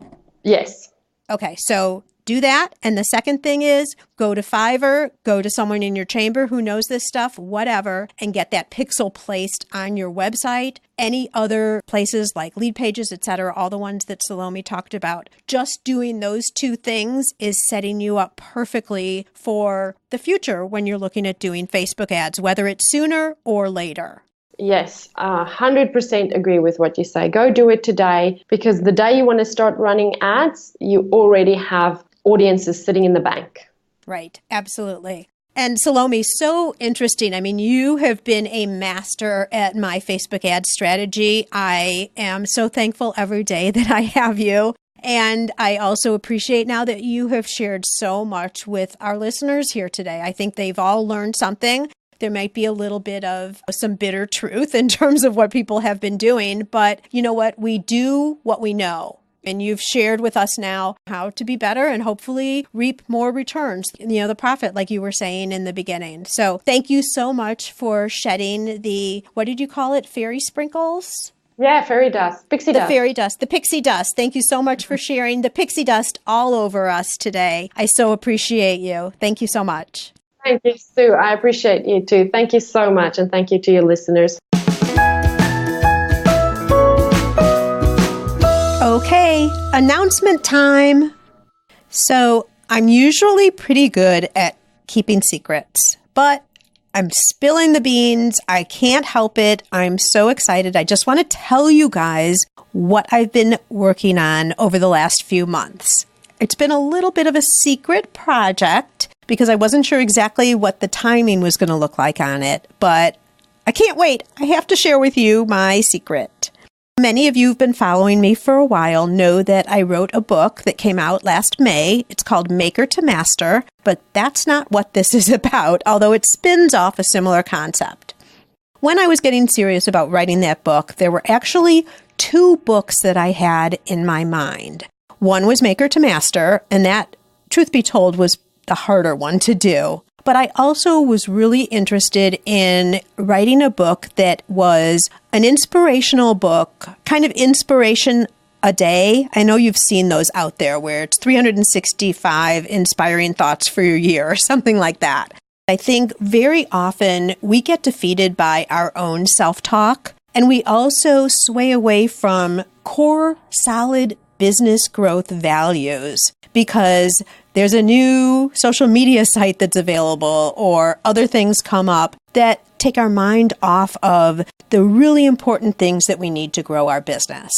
Yes. Okay, so do that. And the second thing is go to Fiverr, go to someone in your chamber who knows this stuff, whatever, and get that pixel placed on your website. Any other places like lead pages, etc., all the ones that Salome talked about. Just doing those two things is setting you up perfectly for the future when you're looking at doing Facebook ads, whether it's sooner or later. Yes, 100% agree with what you say. Go do it today, because the day you want to start running ads, you already have audiences sitting in the bank. Right, absolutely. And Salome, so interesting. I mean, you have been a master at my Facebook ad strategy. I am so thankful every day that I have you. And I also appreciate now that you have shared so much with our listeners here today. I think they've all learned something. There might be a little bit of some bitter truth in terms of what people have been doing, but you know what? We do what we know. And you've shared with us now how to be better and hopefully reap more returns, the profit, like you were saying in the beginning. So thank you so much for shedding what did you call it? Fairy sprinkles? Yeah, fairy dust, pixie dust. The pixie dust. Thank you so much for sharing the pixie dust all over us today. I so appreciate you. Thank you so much. Thank you, Sue. I appreciate you too. Thank you so much. And thank you to your listeners. Okay, announcement time. So I'm usually pretty good at keeping secrets, but I'm spilling the beans. I can't help it. I'm so excited. I just want to tell you guys what I've been working on over the last few months. It's been a little bit of a secret project because I wasn't sure exactly what the timing was going to look like on it, but I can't wait. I have to share with you my secret. Many of you who've been following me for a while know that I wrote a book that came out last May. It's called Maker to Master, but that's not what this is about, although it spins off a similar concept. When I was getting serious about writing that book, there were actually 2 books that I had in my mind. One was Maker to Master, and that, truth be told, was the harder one to do. But I also was really interested in writing a book that was an inspirational book, kind of inspiration a day. I know you've seen those out there where it's 365 inspiring thoughts for your year or something like that. I think very often we get defeated by our own self-talk, and we also sway away from core, solid business growth values because there's a new social media site that's available or other things come up that take our mind off of the really important things that we need to grow our business.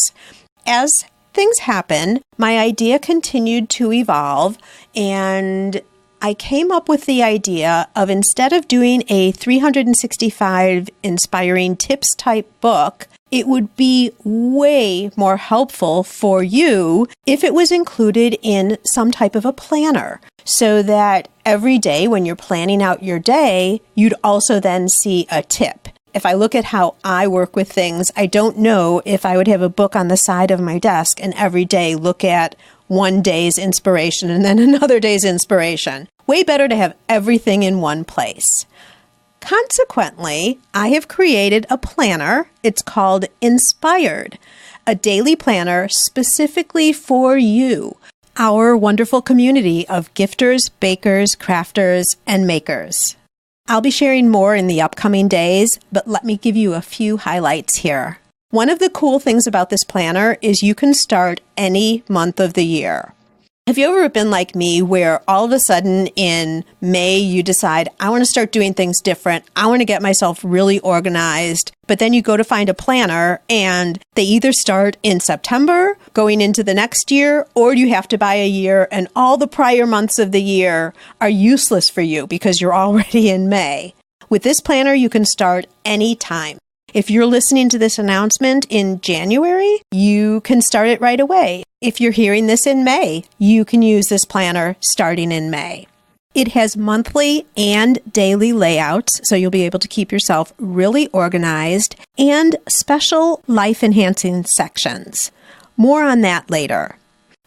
As things happen. My idea continued to evolve, and I came up with the idea of, instead of doing a 365 inspiring tips type book, it would be way more helpful for you if it was included in some type of a planner, so that every day when you're planning out your day, you'd also then see a tip. If I look at how I work with things, I don't know if I would have a book on the side of my desk and every day look at one day's inspiration and then another day's inspiration. Way better to have everything in one place. Consequently, I have created a planner. It's called Inspired, a daily planner specifically for you, our wonderful community of gifters, bakers, crafters, and makers. I'll be sharing more in the upcoming days, but let me give you a few highlights here. One of the cool things about this planner is you can start any month of the year. Have you ever been like me, where all of a sudden in May you decide, I want to start doing things different, I want to get myself really organized, but then you go to find a planner and they either start in September going into the next year, or you have to buy a year and all the prior months of the year are useless for you because you're already in May. With this planner, you can start anytime. If you're listening to this announcement in January, you can start it right away. If you're hearing this in May, you can use this planner starting in May. It has monthly and daily layouts, so you'll be able to keep yourself really organized, and special life-enhancing sections. More on that later.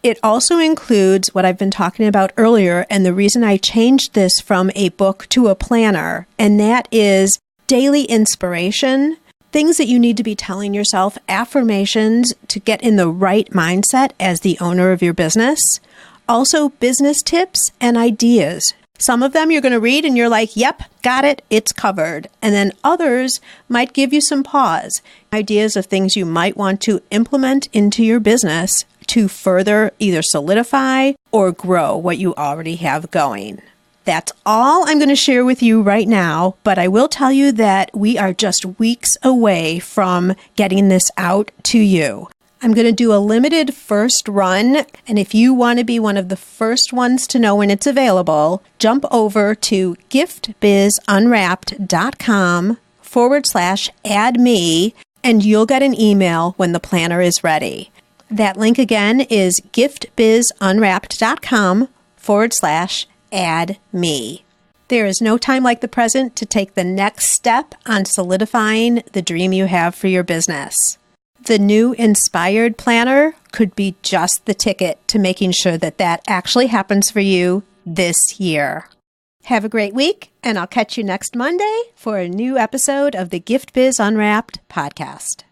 It also includes what I've been talking about earlier, and the reason I changed this from a book to a planner, and that is daily inspiration, things that you need to be telling yourself, affirmations to get in the right mindset as the owner of your business. Also, business tips and ideas. Some of them you're going to read and you're like, yep, got it, it's covered. And then others might give you some pause. Ideas of things you might want to implement into your business to further either solidify or grow what you already have going. That's all I'm going to share with you right now, but I will tell you that we are just weeks away from getting this out to you. I'm going to do a limited first run, and if you want to be one of the first ones to know when it's available, jump over to giftbizunwrapped.com/add-me, and you'll get an email when the planner is ready. That link again is giftbizunwrapped.com/add-me. There is no time like the present to take the next step on solidifying the dream you have for your business. The new Inspired Planner could be just the ticket to making sure that that actually happens for you this year. Have a great week, and I'll catch you next Monday for a new episode of the Gift Biz Unwrapped podcast.